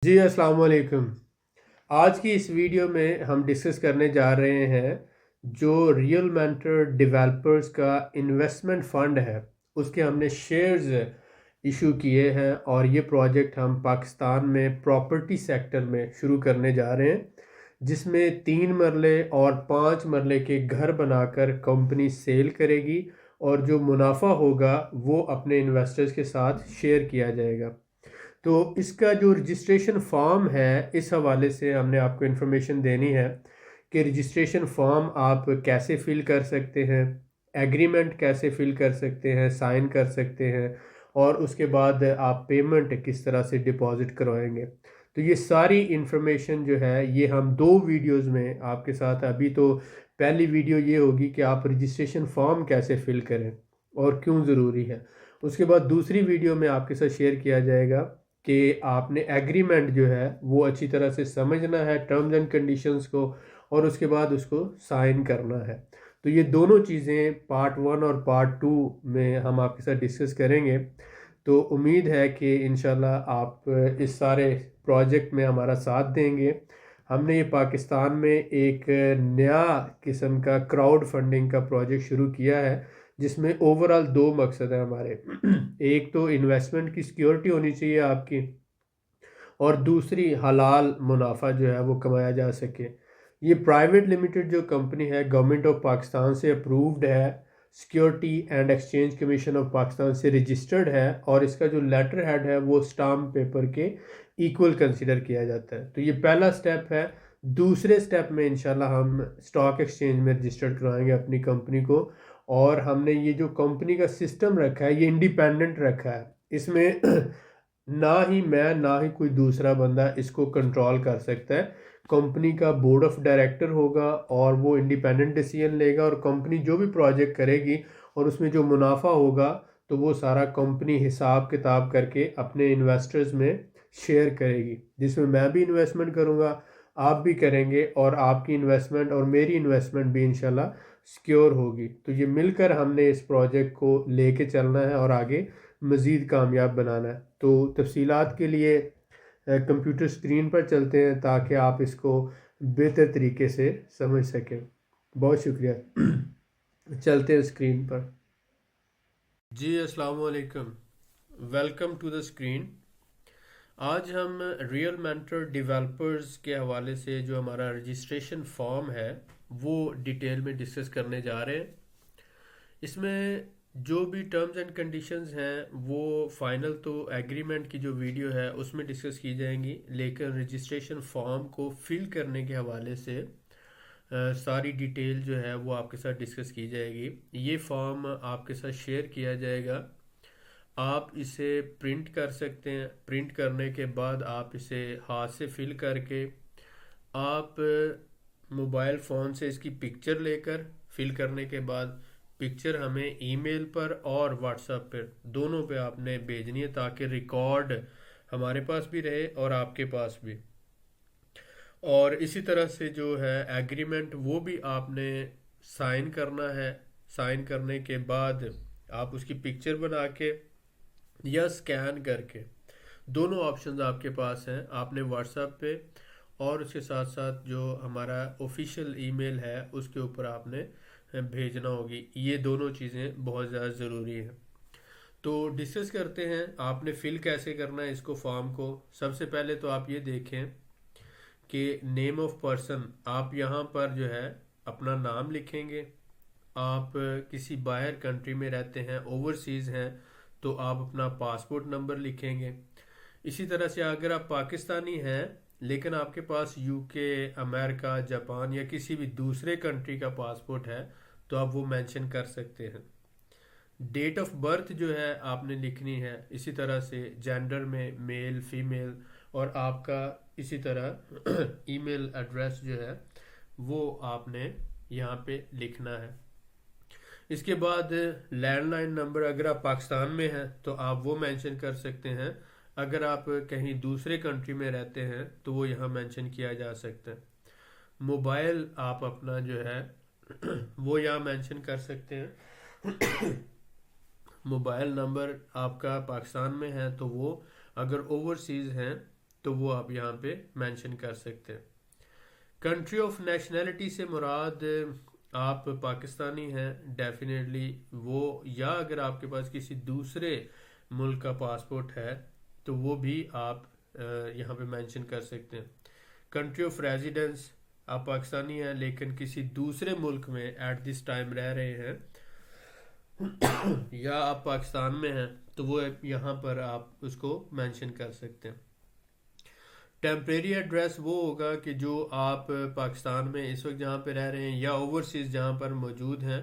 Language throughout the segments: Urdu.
جی السلام علیکم۔ آج کی اس ویڈیو میں ہم ڈسکس کرنے جا رہے ہیں جو ریئل مینٹر ڈیولپرز کا انویسٹمنٹ فنڈ ہے اس کے ہم نے شیئرز ایشو کیے ہیں، اور یہ پروجیکٹ ہم پاکستان میں پراپرٹی سیکٹر میں شروع کرنے جا رہے ہیں، جس میں 3 مرلے اور 5 مرلے کے گھر بنا کر کمپنی سیل کرے گی، اور جو منافع ہوگا وہ اپنے انویسٹرز کے ساتھ شیئر کیا جائے گا۔ تو اس کا جو رجسٹریشن فارم ہے، اس حوالے سے ہم نے آپ کو انفارمیشن دینی ہے کہ رجسٹریشن فارم آپ کیسے فل کر سکتے ہیں، ایگریمنٹ کیسے فل کر سکتے ہیں، سائن کر سکتے ہیں، اور اس کے بعد آپ پیمنٹ کس طرح سے ڈپازٹ کروائیں گے۔ تو یہ ساری انفارمیشن جو ہے یہ ہم 2 ویڈیوز میں آپ کے ساتھ، ابھی تو پہلی ویڈیو یہ ہوگی کہ آپ رجسٹریشن فارم کیسے فل کریں اور کیوں ضروری ہے۔ اس کے بعد دوسری ویڈیو میں آپ کے ساتھ شیئر کیا جائے گا کہ آپ نے ایگریمنٹ جو ہے وہ اچھی طرح سے سمجھنا ہے، ٹرمز اینڈ کنڈیشنز کو، اور اس کے بعد اس کو سائن کرنا ہے۔ تو یہ دونوں چیزیں پارٹ 1 اور پارٹ 2 میں ہم آپ کے ساتھ ڈسکس کریں گے۔ تو امید ہے کہ انشاءاللہ آپ اس سارے پروجیکٹ میں ہمارا ساتھ دیں گے۔ ہم نے یہ پاکستان میں ایک نیا قسم کا کراؤڈ فنڈنگ کا پروجیکٹ شروع کیا ہے، جس میں اوورال 2 مقصد ہیں ہمارے۔ ایک تو انویسٹمنٹ کی سیکیورٹی ہونی چاہیے آپ کی، اور دوسری حلال منافع جو ہے وہ کمایا جا سکے۔ یہ پرائیویٹ لمیٹڈ جو کمپنی ہے، گورنمنٹ آف پاکستان سے اپرووڈ ہے، security and exchange commission of Pakistan سے رجسٹرڈ ہے، اور اس کا جو لیٹر ہیڈ ہے وہ اسٹامپ پیپر کے ایکول کنسیڈر کیا جاتا ہے۔ تو یہ پہلا سٹیپ ہے۔ دوسرے سٹیپ میں انشاءاللہ ہم اسٹاک ایکسچینج میں رجسٹرڈ کروائیں گے اپنی کمپنی کو، اور ہم نے یہ جو کمپنی کا سسٹم رکھا ہے یہ انڈیپینڈنٹ رکھا ہے۔ اس میں نہ ہی میں نہ ہی کوئی دوسرا بندہ اس کو کنٹرول کر سکتا ہے۔ کمپنی کا بورڈ آف ڈائریکٹر ہوگا اور وہ انڈیپینڈنٹ ڈیسیژن لے گا، اور کمپنی جو بھی پروجیکٹ کرے گی اور اس میں جو منافع ہوگا تو وہ سارا کمپنی حساب کتاب کر کے اپنے انویسٹرز میں شیئر کرے گی، جس میں بھی انویسٹمنٹ کروں گا، آپ بھی کریں گے، اور آپ کی انویسٹمنٹ اور میری انویسٹمنٹ بھی انشاءاللہ سیکیور ہوگی۔ تو یہ مل کر ہم نے اس پروجیکٹ کو لے کے چلنا ہے اور آگے مزید کامیاب بنانا ہے۔ تو تفصیلات کے لیے کمپیوٹر اسکرین پر چلتے ہیں تاکہ آپ اس کو بہتر طریقے سے سمجھ سکیں۔ بہت شکریہ۔ چلتے ہیں اسکرین پر۔ جی السلام علیکم، ویلکم ٹو دا اسکرین۔ آج ہم ریئل مینٹر ڈیولپرز کے حوالے سے جو ہمارا رجسٹریشن فارم ہے وہ ڈیٹیل میں ڈسکس کرنے جا رہے ہیں۔ اس میں جو بھی ٹرمز اینڈ کنڈیشنز ہیں وہ فائنل تو ایگریمنٹ کی جو ویڈیو ہے اس میں ڈسکس کی جائیں گی، لیکن رجسٹریشن فارم کو فل کرنے کے حوالے سے ساری ڈیٹیل جو ہے وہ آپ کے ساتھ ڈسکس کی جائے گی۔ یہ فارم آپ کے ساتھ شیئر کیا جائے گا، آپ اسے پرنٹ کر سکتے ہیں۔ پرنٹ کرنے کے بعد آپ اسے ہاتھ سے فل کر کے آپ موبائل فون سے اس کی پکچر لے کر، فل کرنے کے بعد پکچر ہمیں ای میل پر اور واٹس ایپ پر دونوں پہ آپ نے بھیجنی ہے، تاکہ ریکارڈ ہمارے پاس بھی رہے اور آپ کے پاس بھی۔ اور اسی طرح سے جو ہے ایگریمنٹ وہ بھی آپ نے سائن کرنا ہے۔ سائن کرنے کے بعد آپ اس کی پکچر بنا کے یا سکین کر کے، دونوں آپشنز آپ کے پاس ہیں، آپ نے واٹس ایپ پہ اور اس کے ساتھ ساتھ جو ہمارا آفیشیل ای میل ہے اس کے اوپر آپ نے بھیجنا ہوگی۔ یہ دونوں چیزیں بہت زیادہ ضروری ہیں۔ تو ڈسکس کرتے ہیں آپ نے فل کیسے کرنا ہے اس کو، فارم کو۔ سب سے پہلے تو آپ یہ دیکھیں کہ نیم آف پرسن، آپ یہاں پر جو ہے اپنا نام لکھیں گے۔ آپ کسی باہر کنٹری میں رہتے ہیں، اوورسیز ہیں، تو آپ اپنا پاسپورٹ نمبر لکھیں گے۔ اسی طرح سے اگر آپ پاکستانی ہیں لیکن آپ کے پاس یو کے، امریکہ، جاپان یا کسی بھی دوسرے کنٹری کا پاسپورٹ ہے تو آپ وہ مینشن کر سکتے ہیں۔ ڈیٹ آف برتھ جو ہے آپ نے لکھنی ہے، اسی طرح سے جینڈر میں میل، فیمیل، اور آپ کا اسی طرح ای میل ایڈریس جو ہے وہ آپ نے یہاں پہ لکھنا ہے۔ اس کے بعد لینڈ لائن نمبر، اگر آپ پاکستان میں ہیں تو آپ وہ مینشن کر سکتے ہیں، اگر آپ کہیں دوسرے کنٹری میں رہتے ہیں تو وہ یہاں مینشن کیا جا سکتا ہے۔ موبائل آپ اپنا جو ہے وہ یہاں مینشن کر سکتے ہیں۔ موبائل نمبر آپ کا پاکستان میں ہے تو وہ، اگر اوورسیز ہیں تو وہ آپ یہاں پہ مینشن کر سکتے ہیں۔ کنٹری آف نیشنلٹی سے مراد آپ پاکستانی ہیں ڈیفینیٹلی وہ، یا اگر آپ کے پاس کسی دوسرے ملک کا پاسپورٹ ہے تو وہ بھی آپ یہاں پہ مینشن کر سکتے ہیں۔ کنٹری آف ریزیڈنس، آپ پاکستانی ہیں لیکن کسی دوسرے ملک میں ایٹ دس ٹائم رہ رہے ہیں یا آپ پاکستان میں ہیں تو وہ یہاں پر آپ اس کو مینشن کر سکتے ہیں۔ ٹیمپریری ایڈریس وہ ہوگا کہ جو آپ پاکستان میں اس وقت جہاں پہ رہ رہے ہیں یا اوورسیز جہاں پر موجود ہیں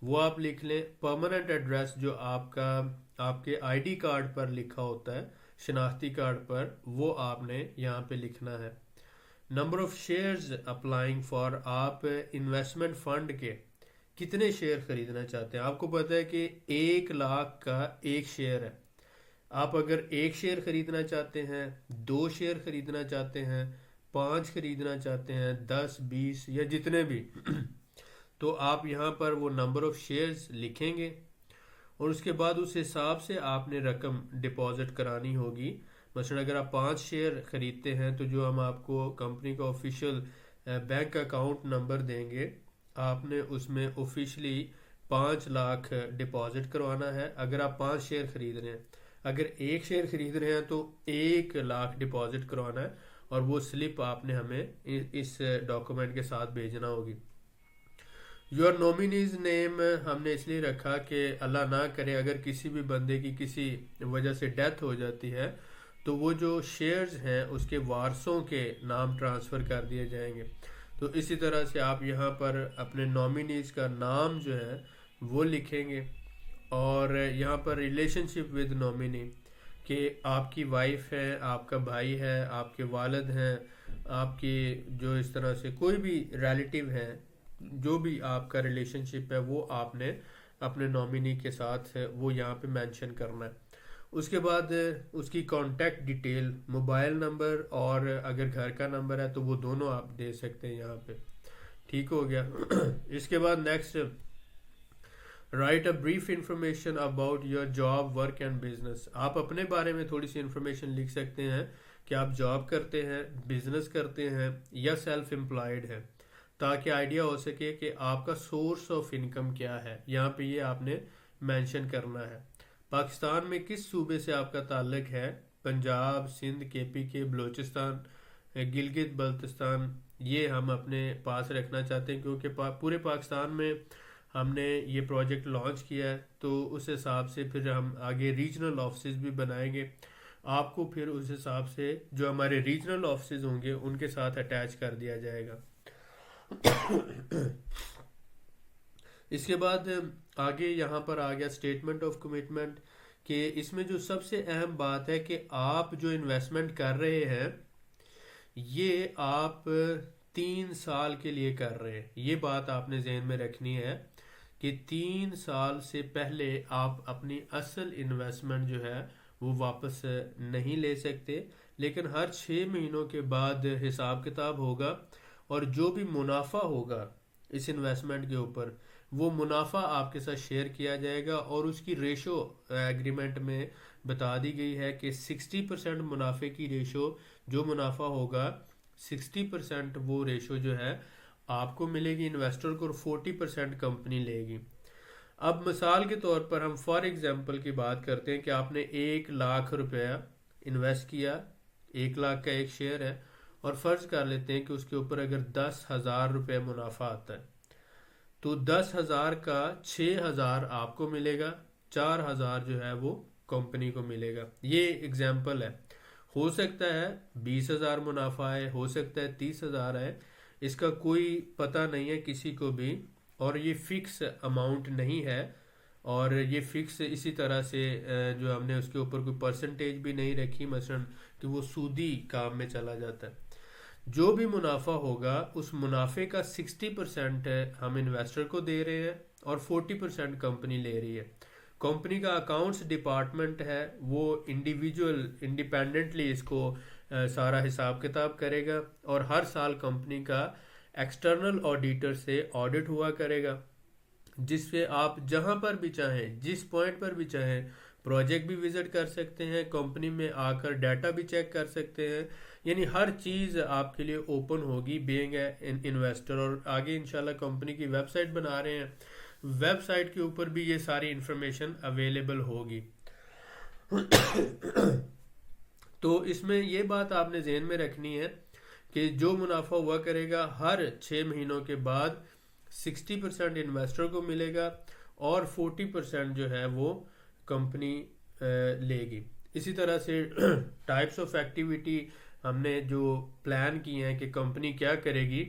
وہ آپ لکھ لیں۔ پرماننٹ ایڈریس جو آپ کے آئی ڈی کارڈ پر لکھا ہوتا ہے، شناختی کارڈ پر، وہ آپ نے یہاں پہ لکھنا ہے۔ Number of shares applying for, آپ انویسٹمنٹ فنڈ کے کتنے شیئر خریدنا چاہتے ہیں۔ آپ کو پتہ ہے کہ 1,00,000 کا ایک شیئر ہے۔ آپ اگر 1 شیئر خریدنا چاہتے ہیں، 2 شیئر خریدنا چاہتے ہیں، 5 خریدنا چاہتے ہیں، 10 20 یا جتنے بھی تو آپ یہاں پر وہ نمبر آف شیئرز لکھیں گے اور اس کے بعد اس حساب سے آپ نے رقم ڈپازٹ کرانی ہوگی۔ مثلا اگر آپ 5 شیئر خریدتے ہیں تو جو ہم آپ کو کمپنی کا آفیشیل بینک اکاؤنٹ نمبر دیں گے، آپ نے اس میں آفیشلی 5 لاکھ ڈپازٹ کروانا ہے اگر آپ 5 شیئر خرید رہے ہیں۔ اگر 1 شیئر خرید رہے ہیں تو 1,00,000 ڈپازٹ کروانا ہے اور وہ سلپ آپ نے ہمیں اس ڈاکومنٹ کے ساتھ بھیجنا ہوگی۔ یور نومینیز نیم ہم نے اس لیے رکھا کہ اللہ نہ کرے اگر کسی بھی بندے کی کسی وجہ سے ڈیتھ ہو جاتی ہے تو وہ جو شیئرز ہیں اس کے وارثوں کے نام ٹرانسفر کر دیے جائیں گے۔ تو اسی طرح سے آپ یہاں پر اپنے نومینیز کا نام جو ہے وہ لکھیں گے اور یہاں پر ریلیشن شپ ود نومینی کہ آپ کی وائف ہے، آپ کا بھائی ہے، آپ کے والد ہیں، آپ کی جو اس طرح سے کوئی بھی ریلیٹیو ہے، جو بھی آپ کا ریلیشن شپ ہے وہ آپ نے اپنے نومینی کے ساتھ وہ یہاں پہ مینشن کرنا ہے۔ اس کے بعد اس کی کانٹیکٹ ڈیٹیل، موبائل نمبر اور اگر گھر کا نمبر ہے تو وہ دونوں آپ دے سکتے ہیں یہاں پہ۔ ٹھیک ہو گیا۔ اس کے بعد next, right a brief information about your job, work and business. آپ اپنے بارے میں تھوڑی سی انفارمیشن لکھ سکتے ہیں کہ آپ جاب کرتے ہیں، بزنس کرتے ہیں یا سیلف امپلائڈ ہیں، تاکہ آئیڈیا ہو سکے کہ آپ کا سورس آف انکم کیا ہے۔ یہاں پہ یہ آپ نے مینشن کرنا ہے۔ پاکستان میں کس صوبے سے آپ کا تعلق ہے؟ پنجاب، سندھ، KPK، بلوچستان، گلگت بلتستان، یہ ہم اپنے پاس رکھنا چاہتے ہیں کیونکہ پورے پاکستان میں ہم نے یہ پروجیکٹ لانچ کیا ہے، تو اس حساب سے پھر ہم آگے ریجنل آفسز بھی بنائیں گے۔ آپ کو پھر اس حساب سے جو ہمارے ریجنل آفسز ہوں گے ان کے ساتھ اٹیچ کر دیا جائے گا۔ اس کے بعد آگے یہاں پر آ گیا اسٹیٹمنٹ آف کمٹمنٹ، کہ اس میں جو سب سے اہم بات ہے کہ آپ جو انویسٹمنٹ کر رہے ہیں یہ آپ 3 سال کے لیے کر رہے ہیں۔ یہ بات آپ نے ذہن میں رکھنی ہے کہ 3 سال سے پہلے آپ اپنی اصل انویسٹمنٹ جو ہے وہ واپس نہیں لے سکتے، لیکن ہر 6 مہینوں کے بعد حساب کتاب ہوگا اور جو بھی منافع ہوگا اس انویسٹمنٹ کے اوپر وہ منافع آپ کے ساتھ شیئر کیا جائے گا، اور اس کی ریشو ایگریمنٹ میں بتا دی گئی ہے کہ 60% منافع کی ریشو، جو منافع ہوگا 60% وہ ریشو جو ہے آپ کو ملے گی انویسٹر کو، اور 40% کمپنی لے گی۔ اب مثال کے طور پر ہم فار ایگزامپل کی بات کرتے ہیں کہ آپ نے 1,00,000 روپیہ انویسٹ کیا، 1,00,000 کا ایک شیئر ہے، اور فرض کر لیتے ہیں کہ اس کے اوپر اگر 10,000 روپے منافع آتا ہے تو 10,000 کا 6,000 آپ کو ملے گا، 4,000 جو ہے وہ کمپنی کو ملے گا۔ یہ اگزامپل ہے، ہو سکتا ہے 20,000 منافع ہے، ہو سکتا ہے 30,000 ہے، اس کا کوئی پتہ نہیں ہے کسی کو بھی، اور یہ فکس اماؤنٹ نہیں ہے، اور یہ فکس اسی طرح سے جو ہم نے اس کے اوپر کوئی پرسنٹیج بھی نہیں رکھی مثلا کہ وہ سودی کام میں چلا جاتا ہے۔ جو بھی منافع ہوگا اس منافع کا 60% ہم انویسٹر کو دے رہے ہیں اور 40% کمپنی لے رہی ہے۔ کمپنی کا اکاؤنٹس ڈپارٹمنٹ ہے وہ انڈیپینڈنٹلی اس کو سارا حساب کتاب کرے گا، اور ہر سال کمپنی کا ایکسٹرنل آڈیٹر سے آڈٹ ہوا کرے گا، جس سے آپ جہاں پر بھی چاہیں، جس پوائنٹ پر بھی چاہیں پروجیکٹ بھی وزٹ کر سکتے ہیں، کمپنی میں آ کر ڈیٹا بھی چیک کر سکتے ہیں، یعنی ہر چیز آپ کے لیے اوپن ہوگی بینگ اے انویسٹر. اور آگے انشاءاللہ کمپنی کی ویب سائٹ بنا رہے ہیں، ویب سائٹ کے اوپر بھی یہ ساری انفارمیشن اویلیبل ہوگی. تو اس میں یہ بات آپ نے ذہن میں رکھنی ہے کہ جو منافع ہوا کرے گا ہر 6 مہینوں کے بعد 60% انویسٹر کو ملے گا اور 40% جو ہے وہ کمپنی لے گی. اسی طرح سے ٹائپس آف ایکٹیویٹی ہم نے جو پلان کی ہیں کہ کمپنی کیا کرے گی،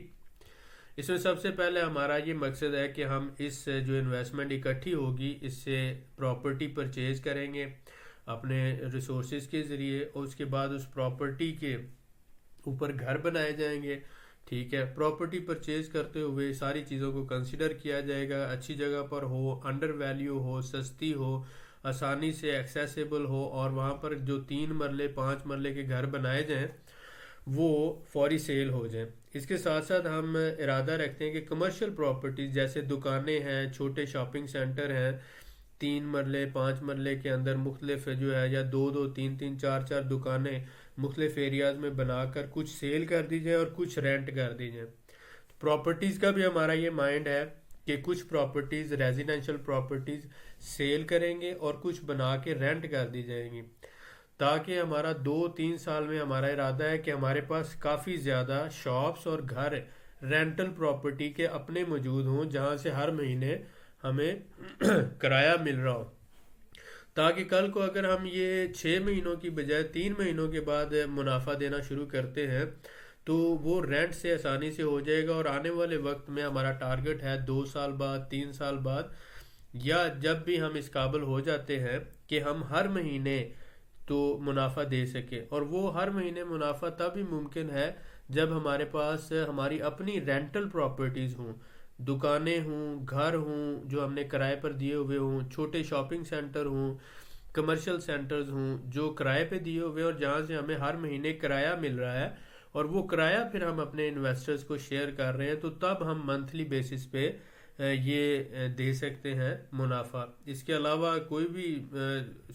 اس میں سب سے پہلے ہمارا یہ مقصد ہے کہ ہم اس جو انویسٹمنٹ اکٹھی ہوگی اس سے پراپرٹی پرچیز کریں گے اپنے ریسورسز کے ذریعے، اور اس کے بعد اس پراپرٹی کے اوپر گھر بنائے جائیں گے. ٹھیک ہے، پراپرٹی پرچیز کرتے ہوئے ساری چیزوں کو کنسیڈر کیا جائے گا، اچھی جگہ پر ہو، انڈر ویلیو ہو، سستی ہو، آسانی سے ایکسیسیبل ہو، اور وہاں پر جو 3 مرلے 5 مرلے کے گھر بنائے جائیں وہ فوری سیل ہو جائیں. اس کے ساتھ ساتھ ہم ارادہ رکھتے ہیں کہ کمرشل پراپرٹیز جیسے دکانیں ہیں، چھوٹے شاپنگ سینٹر ہیں، 3 مرلے 5 مرلے کے اندر مختلف جو ہے، یا 2 3 4 دکانیں مختلف ایریاز میں بنا کر کچھ سیل کر دی جائیں اور کچھ رینٹ کر دی جائیں. پراپرٹیز کا بھی ہمارا یہ مائنڈ ہے کہ کچھ پراپرٹیز ریزیڈینشل پراپرٹیز سیل کریں گے اور کچھ بنا کے رینٹ کر دی جائیں گی، تاکہ ہمارا 2-3 سال میں ہمارا ارادہ ہے کہ ہمارے پاس کافی زیادہ شاپس اور گھر رینٹل پراپرٹی کے اپنے موجود ہوں جہاں سے ہر مہینے ہمیں کرایہ مل رہا ہو، تاکہ کل کو اگر ہم یہ 6 مہینوں کی بجائے 3 مہینوں کے بعد منافع دینا شروع کرتے ہیں تو وہ رینٹ سے آسانی سے ہو جائے گا. اور آنے والے وقت میں ہمارا ٹارگٹ ہے 2 سال بعد 3 سال بعد، یا جب بھی ہم اس قابل ہو جاتے ہیں کہ ہم ہر مہینے تو منافع دے سکے. اور وہ ہر مہینے منافع تب ہی ممکن ہے جب ہمارے پاس ہماری اپنی رینٹل پراپرٹیز ہوں، دکانیں ہوں، گھر ہوں جو ہم نے کرائے پر دیے ہوئے ہوں، چھوٹے شاپنگ سینٹر ہوں، کمرشل سینٹرز ہوں جو کرائے پہ دیے ہوئے اور جہاں سے ہمیں ہر مہینے کرایہ مل رہا ہے، اور وہ کرایہ پھر ہم اپنے انویسٹرز کو شیئر کر رہے ہیں، تو تب ہم منتھلی بیسس پہ یہ دے سکتے ہیں منافع. اس کے علاوہ کوئی بھی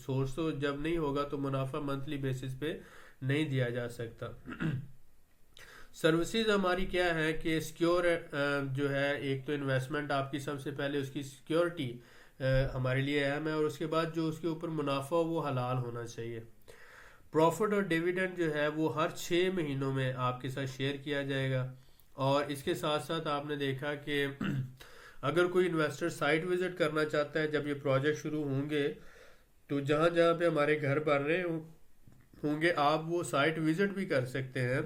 سورس تو جب نہیں ہوگا تو منافع منتھلی بیسس پہ نہیں دیا جا سکتا. سروسز ہماری کیا ہے کہ سیکیور جو ہے، ایک تو انویسٹمنٹ آپ کی سب سے پہلے اس کی سیکیورٹی ہمارے لیے اہم ہے، اور اس کے بعد جو اس کے اوپر منافع ہو وہ حلال ہونا چاہیے. پروفٹ اور ڈیویڈنڈ جو ہے وہ ہر 6 مہینوں میں آپ کے ساتھ شیئر کیا جائے گا. اور اس کے ساتھ ساتھ آپ نے دیکھا کہ اگر کوئی انویسٹر سائٹ وزٹ کرنا چاہتا ہے جب یہ پروجیکٹ شروع ہوں گے تو جہاں جہاں پہ ہمارے گھر بن رہے ہوں گے آپ وہ سائٹ وزٹ بھی کر سکتے ہیں،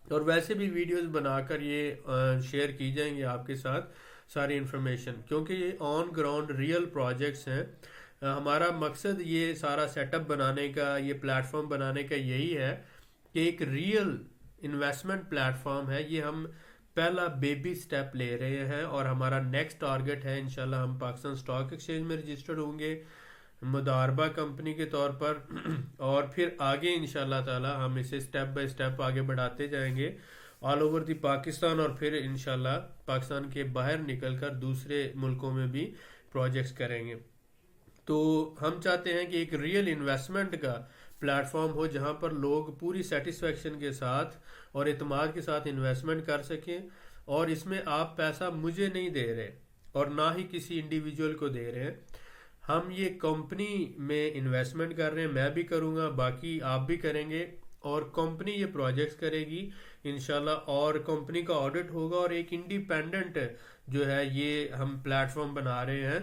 اور ویسے بھی ویڈیوز بنا کر یہ شیئر کی جائیں گے آپ کے ساتھ ساری انفارمیشن، کیونکہ یہ آن گراؤنڈ ریئل پروجیکٹس ہیں. ہمارا مقصد یہ سارا سیٹ اپ بنانے کا، یہ پلیٹ فارم بنانے کا یہی ہے کہ ایک ریئل انویسٹمنٹ پلیٹ فارم ہے. یہ ہم پہلا بیبی سٹیپ لے رہے ہیں، اور ہمارا نیکسٹ ٹارگٹ ہے انشاءاللہ ہم پاکستان سٹاک ایکسچینج میں رجسٹرڈ ہوں گے مداربہ کمپنی کے طور پر، اور پھر آگے انشاءاللہ تعالی ہم اسے سٹیپ بائی سٹیپ آگے بڑھاتے جائیں گے آل اوور دی پاکستان، اور پھر انشاءاللہ پاکستان کے باہر نکل کر دوسرے ملکوں میں بھی پروجیکٹس کریں گے. تو ہم چاہتے ہیں کہ ایک ریئل انویسٹمنٹ کا پلیٹ فارم ہو جہاں پر لوگ پوری سیٹسفیکشن کے ساتھ اور اعتماد کے ساتھ انویسٹمنٹ کر سکیں، اور اس میں آپ پیسہ مجھے نہیں دے رہے اور نہ ہی کسی انڈیویجول کو دے رہے ہیں. ہم یہ کمپنی میں انویسٹمنٹ کر رہے ہیں، میں بھی کروں گا، باقی آپ بھی کریں گے، اور کمپنی یہ پروجیکٹس کرے گی انشاءاللہ، اور کمپنی کا آڈٹ ہوگا، اور ایک انڈیپینڈنٹ جو ہے یہ ہم پلیٹ فارم بنا رہے ہیں.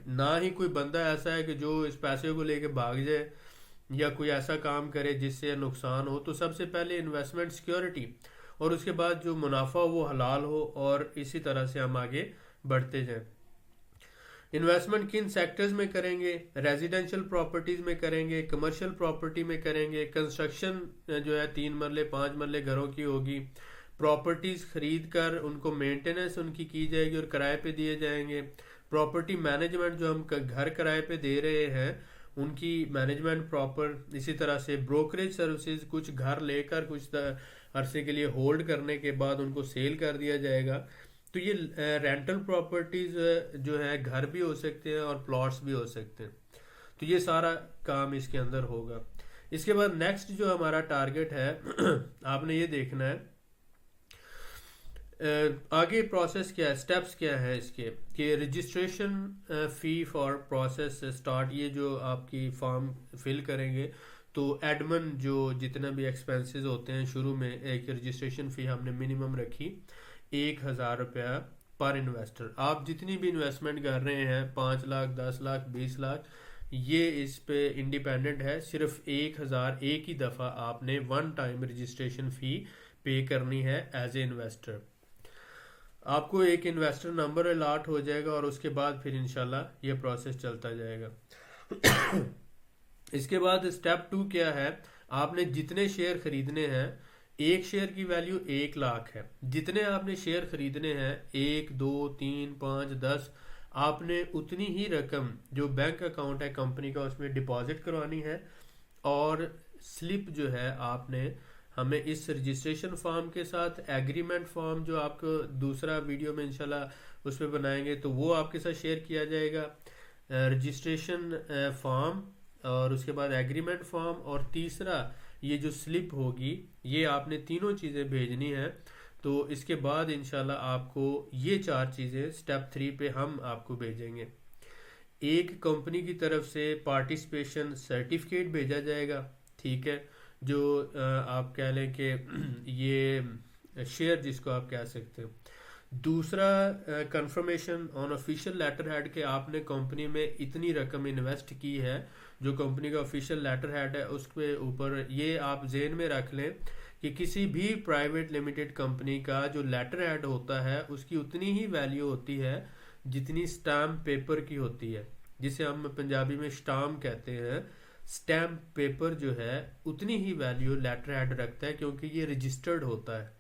نہ ہی کوئی بندہ ایسا ہے کہ جو اس پیسے کو لے کے بھاگ جائے یا کوئی ایسا کام کرے جس سے نقصان ہو. تو سب سے پہلے انویسٹمنٹ سیکیورٹی، اور اس کے بعد جو منافع ہو وہ حلال ہو، اور اسی طرح سے ہم آگے بڑھتے جائیں. انویسٹمنٹ کن سیکٹرز میں کریں گے؟ ریزیڈینشل پراپرٹیز میں کریں گے، کمرشل پراپرٹی میں کریں گے، کنسٹرکشن جو ہے 3 مرلے 5 مرلے گھروں کی ہوگی، پراپرٹیز خرید کر ان کو مینٹیننس ان کی جائے گی اور کرائے پہ دیے جائیں گے. پراپرٹی مینجمنٹ جو ہم گھر کرائے پہ دے رہے ہیں ان کی مینجمنٹ پراپر. اسی طرح سے بروکریج سروسز، کچھ گھر لے کر کچھ عرصے کے لیے ہولڈ کرنے کے بعد ان کو سیل کر دیا جائے گا. تو یہ رینٹل پراپرٹیز جو ہے گھر بھی ہو سکتے ہیں اور پلاٹس بھی ہو سکتے ہیں. تو یہ سارا کام اس کے اندر ہوگا. اس کے بعد نیکسٹ جو ہمارا ٹارگٹ ہے آپ نے یہ دیکھنا ہے آگے پروسیس کیا ہے، سٹیپس کیا ہے اس کے، کہ registration fee for process start. یہ جو آپ کی فارم فل کریں گے تو ایڈمن جو جتنا بھی ایکسپینسز ہوتے ہیں شروع میں ایک رجسٹریشن فی ہم نے منیمم رکھی 1,000 روپیہ پر انویسٹر. آپ جتنی بھی انویسٹمنٹ کر رہے ہیں 5 لاکھ 10 لاکھ 20 لاکھ یہ اس پہ انڈیپینڈنٹ ہے. صرف 1,000 ایک ہی دفعہ آپ نے ون ٹائم رجسٹریشن فی پے کرنی ہے ایز اے انویسٹر. آپ کو ایک انویسٹر نمبر الاٹ ہو جائے گا اور اس کے بعد پھر انشاءاللہ یہ پروسیس چلتا جائے گا. اس کے بعد سٹیپ 2 کیا ہے، آپ نے جتنے شیئر خریدنے ہیں، ایک شیئر کی ویلیو 1 لاکھ ہے، جتنے آپ نے شیئر خریدنے ہیں 1 2 3 5 10 آپ نے اتنی ہی رقم جو بینک اکاؤنٹ ہے کمپنی کا اس میں ڈپازٹ کروانی ہے. اور سلپ جو ہے آپ نے ہمیں اس رجسٹریشن فارم کے ساتھ ایگریمنٹ فارم جو آپ کو دوسرا ویڈیو میں انشاءاللہ اس پہ بنائیں گے تو وہ آپ کے ساتھ شیئر کیا جائے گا، رجسٹریشن فارم اور اس کے بعد ایگریمنٹ فارم اور تیسرا یہ جو سلپ ہوگی یہ آپ نے تینوں چیزیں بھیجنی ہیں. تو اس کے بعد انشاءاللہ آپ کو یہ 4 چیزیں سٹیپ 3 پہ ہم آپ کو بھیجیں گے. ایک کمپنی کی طرف سے پارٹیسپیشن سرٹیفکیٹ بھیجا جائے گا، ٹھیک ہے، جو آپ کہہ لیں کہ یہ شیئر جس کو آپ کہہ سکتے ہیں. دوسرا کنفرمیشن آن آفیشیل لیٹر ہیڈ کہ آپ نے کمپنی میں اتنی رقم انویسٹ کی ہے، جو کمپنی کا آفیشیل لیٹر ہیڈ ہے اس کے اوپر یہ آپ ذہن میں رکھ لیں کہ کسی بھی پرائیویٹ لمیٹڈ کمپنی کا جو لیٹر ہیڈ ہوتا ہے اس کی اتنی ہی ویلیو ہوتی ہے جتنی سٹامپ پیپر کی ہوتی ہے، جسے ہم پنجابی میں سٹامپ کہتے ہیں. سٹیمپ پیپر جو ہے اتنی ہی ویلیو لیٹر ہیڈ رکھتا ہے کیونکہ یہ رجسٹرڈ ہوتا ہے.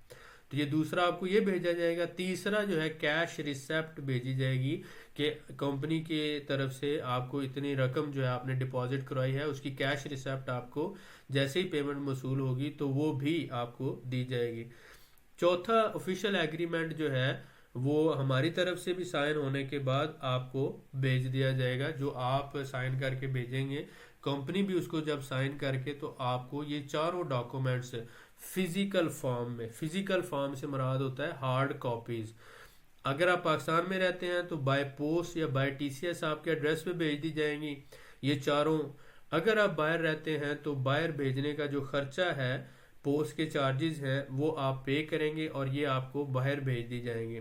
تو یہ دوسرا آپ کو یہ بھیجا جائے گا. تیسرا جو ہے کیش ریسیپٹ بھیجی جائے گی کہ کمپنی کی طرف سے آپ کو اتنی رقم جو ہے آپ نے ڈپازٹ کروائی ہے اس کی کیش ریسیپٹ آپ کو جیسے ہی پیمنٹ موصول ہوگی تو وہ بھی آپ کو دی جائے گی. چوتھا آفیشیل ایگریمنٹ جو ہے وہ ہماری طرف سے بھی سائن ہونے کے بعد آپ کو بھیج دیا جائے گا، جو آپ سائن کر کے بھیجیں گے کمپنی بھی اس کو جب سائن کر کے تو آپ کو یہ چاروں ڈاکومنٹس فزیکل فارم میں، فزیکل فارم سے مراد ہوتا ہے ہارڈ کاپیز. اگر آپ پاکستان میں رہتے ہیں تو بائی پوسٹ یا بائی ٹی سی ایس آپ کے ایڈریس پہ بھیج دی جائیں گی یہ چاروں. اگر آپ باہر رہتے ہیں تو باہر بھیجنے کا جو خرچہ ہے، پوسٹ کے چارجز ہیں وہ آپ پے کریں گے اور یہ آپ کو باہر بھیج دی جائیں گے.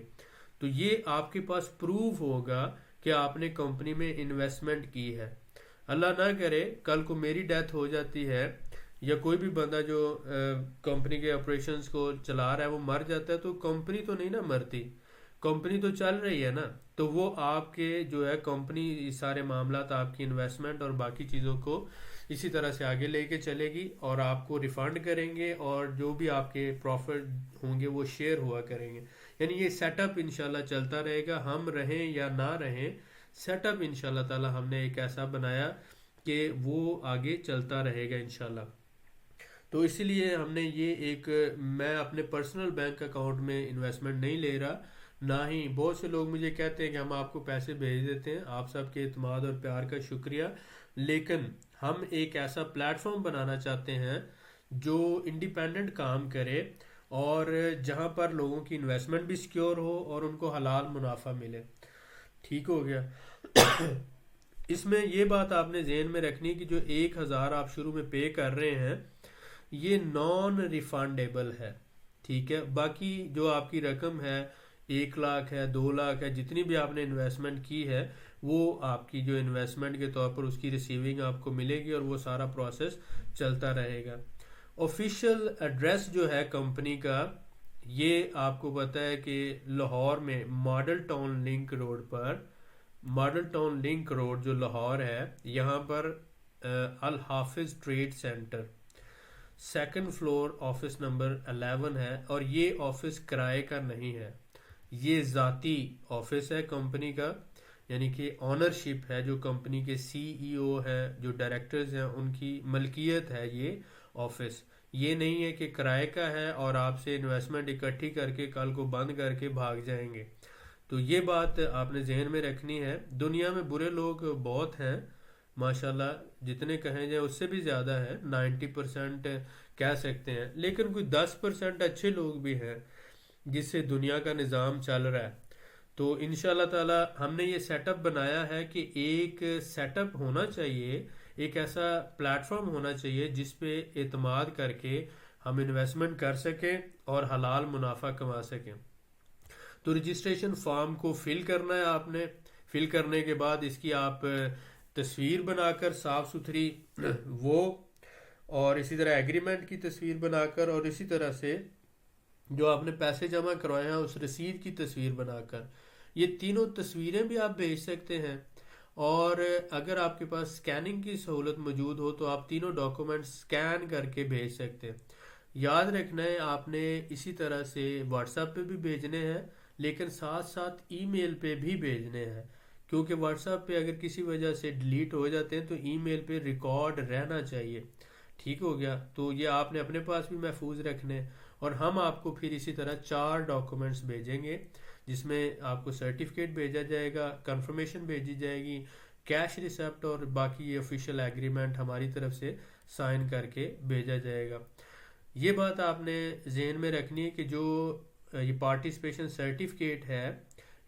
تو یہ آپ کے پاس پروف ہوگا کہ آپ نے کمپنی میں انویسٹمنٹ کی ہے. اللہ نہ کرے کل کو میری ڈیتھ ہو جاتی ہے یا کوئی بھی بندہ جو کمپنی کے آپریشنز کو چلا رہا ہے وہ مر جاتا ہے تو کمپنی تو نہیں نا مرتی، کمپنی تو چل رہی ہے نا. تو وہ آپ کے جو ہے کمپنی سارے معاملات آپ کی انویسٹمنٹ اور باقی چیزوں کو اسی طرح سے آگے لے کے چلے گی اور آپ کو ریفنڈ کریں گے اور جو بھی آپ کے پروفٹ ہوں گے وہ شیئر ہوا کریں گے. یعنی یہ سیٹ اپ انشاءاللہ چلتا رہے گا، ہم رہیں یا نہ رہیں سیٹ اپ انشاءاللہ تعالی ہم نے ایک ایسا بنایا کہ وہ آگے چلتا رہے گا انشاءاللہ. تو اسی لیے ہم نے یہ ایک، میں اپنے پرسنل بینک اکاؤنٹ میں انویسٹمنٹ نہیں لے رہا، نہ ہی بہت سے لوگ مجھے کہتے ہیں کہ ہم آپ کو پیسے بھیج دیتے ہیں. آپ سب کے اعتماد اور پیار کا شکریہ، لیکن ہم ایک ایسا پلیٹ فارم بنانا چاہتے ہیں جو انڈیپینڈنٹ کام کرے اور جہاں پر لوگوں کی انویسٹمنٹ بھی سیکیور ہو اور ان کو حلال منافع ملے. ٹھیک ہو گیا. اس میں یہ بات آپ نے ذہن میں رکھنی کہ جو 1,000 آپ شروع میں پے کر رہے ہیں یہ نان ریفنڈیبل ہے، ٹھیک ہے. باقی جو آپ کی رقم ہے 1 لاکھ ہے 2 لاکھ ہے جتنی بھی آپ نے انویسٹمنٹ کی ہے وہ آپ کی جو انویسٹمنٹ کے طور پر اس کی ریسیونگ آپ کو ملے گی اور وہ سارا پروسیس چلتا رہے گا. آفیشیل ایڈریس جو ہے کمپنی کا یہ آپ کو پتہ ہے کہ لاہور میں ماڈل ٹاؤن لنک روڈ پر، ماڈل ٹاؤن لنک روڈ جو لاہور ہے یہاں پر الحافظ trade centre 2nd floor office number 11 ہے. اور یہ آفس کرائے کا نہیں ہے، یہ ذاتی آفس ہے کمپنی کا، یعنی کہ آنرشپ ہے، جو کمپنی کے سی ای او ہے، جو ڈائریکٹرز ہیں ان کی ملکیت ہے یہ آفس. یہ نہیں ہے کہ کرائے کا ہے اور آپ سے انویسٹمنٹ اکٹھی کر کے کل کو بند کر کے بھاگ جائیں گے. تو یہ بات آپ نے ذہن میں رکھنی ہے. دنیا میں برے لوگ بہت ہیں ماشاءاللہ جتنے کہیں جائیں اس سے بھی زیادہ ہے، 90% کہہ سکتے ہیں، لیکن کوئی 10% اچھے لوگ بھی ہیں جس سے دنیا کا نظام چل رہا ہے۔ تو انشاءاللہ تعالی ہم نے یہ سیٹ اپ بنایا ہے کہ ایک سیٹ اپ ہونا چاہیے، ایک ایسا پلیٹ فارم ہونا چاہیے جس پہ اعتماد کر کے ہم انویسٹمنٹ کر سکیں اور حلال منافع کما سکیں۔ تو رجسٹریشن فارم کو فل کرنا ہے آپ نے، فل کرنے کے بعد اس کی آپ تصویر بنا کر صاف ستھری وہ، اور اسی طرح ایگریمنٹ کی تصویر بنا کر، اور اسی طرح سے جو آپ نے پیسے جمع کروائے ہیں اس رسید کی تصویر بنا کر، یہ تینوں تصویریں بھی آپ بھیج سکتے ہیں۔ اور اگر آپ کے پاس سکیننگ کی سہولت موجود ہو تو آپ تینوں ڈاکومنٹ سکین کر کے بھیج سکتے ہیں۔ یاد رکھنا ہے آپ نے اسی طرح سے واٹس ایپ پہ بھی بھیجنے ہیں، لیکن ساتھ ساتھ ای میل پہ بھی بھیجنے ہیں، کیونکہ واٹس ایپ پہ اگر کسی وجہ سے ڈیلیٹ ہو جاتے ہیں تو ای میل پہ ریکارڈ رہنا چاہیے۔ ٹھیک ہو گیا؟ تو یہ آپ نے اپنے پاس بھی محفوظ رکھنے، اور ہم آپ کو پھر اسی طرح 4 ڈاکومنٹس بھیجیں گے، جس میں آپ کو سرٹیفکیٹ بھیجا جائے گا، کنفرمیشن بھیجی جائے گی، کیش ریسیپٹ، اور باقی یہ آفیشیل ایگریمنٹ ہماری طرف سے سائن کر کے بھیجا جائے گا۔ یہ بات آپ نے ذہن میں رکھنی ہے کہ جو یہ پارٹیسپیشن سرٹیفکیٹ ہے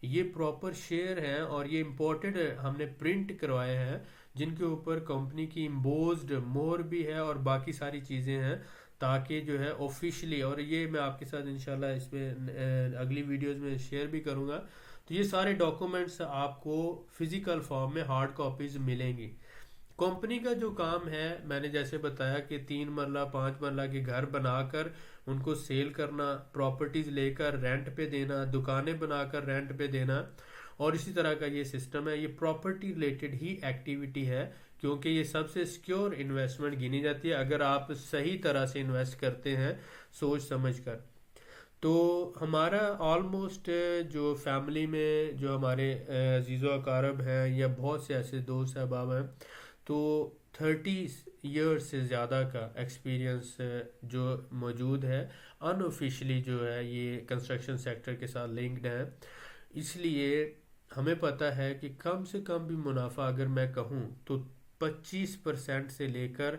یہ پراپر شیئر ہیں، اور یہ امپورٹڈ ہم نے پرنٹ کروائے ہیں جن کے اوپر کمپنی کی امبوزڈ مور بھی ہے اور باقی ساری چیزیں ہیں، تاکہ جو ہے آفیشلی، اور یہ میں آپ کے ساتھ انشاءاللہ اس میں اگلی ویڈیوز میں شیئر بھی کروں گا، تو یہ سارے ڈاکومنٹس آپ کو فزیکل فارم میں ہارڈ کاپیز ملیں گی۔ کمپنی کا جو کام ہے میں نے جیسے بتایا کہ 3 مرلہ 5 مرلہ کے گھر بنا کر ان کو سیل کرنا، پراپرٹیز لے کر رینٹ پہ دینا، دکانیں بنا کر رینٹ پہ دینا، اور اسی طرح کا یہ سسٹم ہے۔ یہ پراپرٹی ریلیٹڈ ہی ایکٹیویٹی ہے، کیونکہ یہ سب سے سیکیور انویسٹمنٹ گنی جاتی ہے اگر آپ صحیح طرح سے انویسٹ کرتے ہیں سوچ سمجھ کر۔ تو ہمارا آلموسٹ جو فیملی میں جو ہمارے عزیز و اقارب ہیں یا بہت سے ایسے دوست احباب ہیں، تو 30 ایئرس سے زیادہ کا ایکسپیرینس جو موجود ہے، ان آفیشلی جو ہے یہ کنسٹرکشن سیکٹر کے ساتھ لنکڈ ہیں، اس لیے ہمیں پتہ ہے کہ کم سے کم بھی منافع اگر میں کہوں تو 25% سے لے کر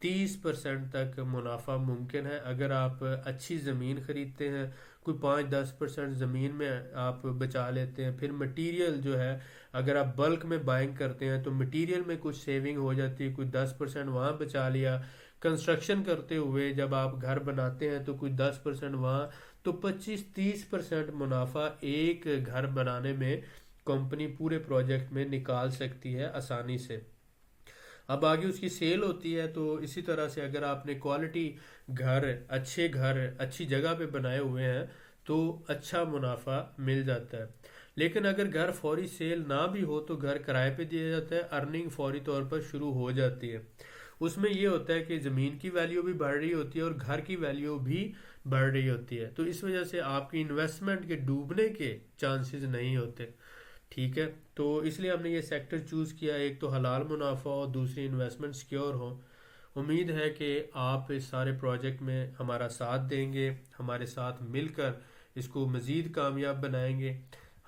30% تک منافع ممکن ہے اگر آپ اچھی زمین خریدتے ہیں، کوئی 5-10% زمین میں آپ بچا لیتے ہیں، پھر مٹیریل جو ہے اگر آپ بلک میں بائنگ کرتے ہیں تو مٹیریل میں کچھ سیونگ ہو جاتی ہے، کوئی 10% وہاں بچا لیا، کنسٹرکشن کرتے ہوئے جب آپ گھر بناتے ہیں تو کوئی 10% وہاں، تو 25-30% منافع ایک گھر بنانے میں کمپنی پورے پروجیکٹ میں نکال سکتی ہے آسانی سے۔ اب آگے اس کی سیل ہوتی ہے، تو اسی طرح سے اگر آپ نے کوالٹی گھر اچھی جگہ پہ بنائے ہوئے ہیں تو اچھا منافع مل جاتا ہے۔ لیکن اگر گھر فوری سیل نہ بھی ہو تو گھر کرائے پہ دیا جاتا ہے، ارننگ فوری طور پر شروع ہو جاتی ہے۔ اس میں یہ ہوتا ہے کہ زمین کی ویلیو بھی بڑھ رہی ہوتی ہے اور گھر کی ویلیو بھی بڑھ رہی ہوتی ہے، تو اس وجہ سے آپ کی انویسٹمنٹ کے ڈوبنے کے چانسز نہیں ہوتے۔ ٹھیک ہے، تو اس لیے ہم نے یہ سیکٹر چوز کیا، ایک تو حلال منافع اور دوسری انویسٹمنٹ سیکیور ہو۔ امید ہے کہ آپ اس سارے پروجیکٹ میں ہمارا ساتھ دیں گے، ہمارے ساتھ مل کر اس کو مزید کامیاب بنائیں گے۔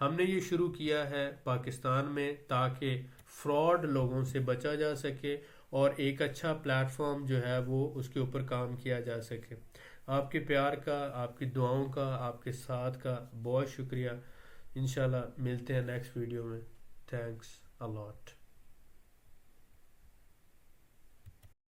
ہم نے یہ شروع کیا ہے پاکستان میں تاکہ فراڈ لوگوں سے بچا جا سکے اور ایک اچھا پلیٹ فارم جو ہے وہ اس کے اوپر کام کیا جا سکے۔ آپ کے پیار کا، آپ کی دعاؤں کا، آپ کے ساتھ کا بہت شکریہ۔ انشاءاللہ ملتے ہیں نیکسٹ ویڈیو میں۔ Thanks allot.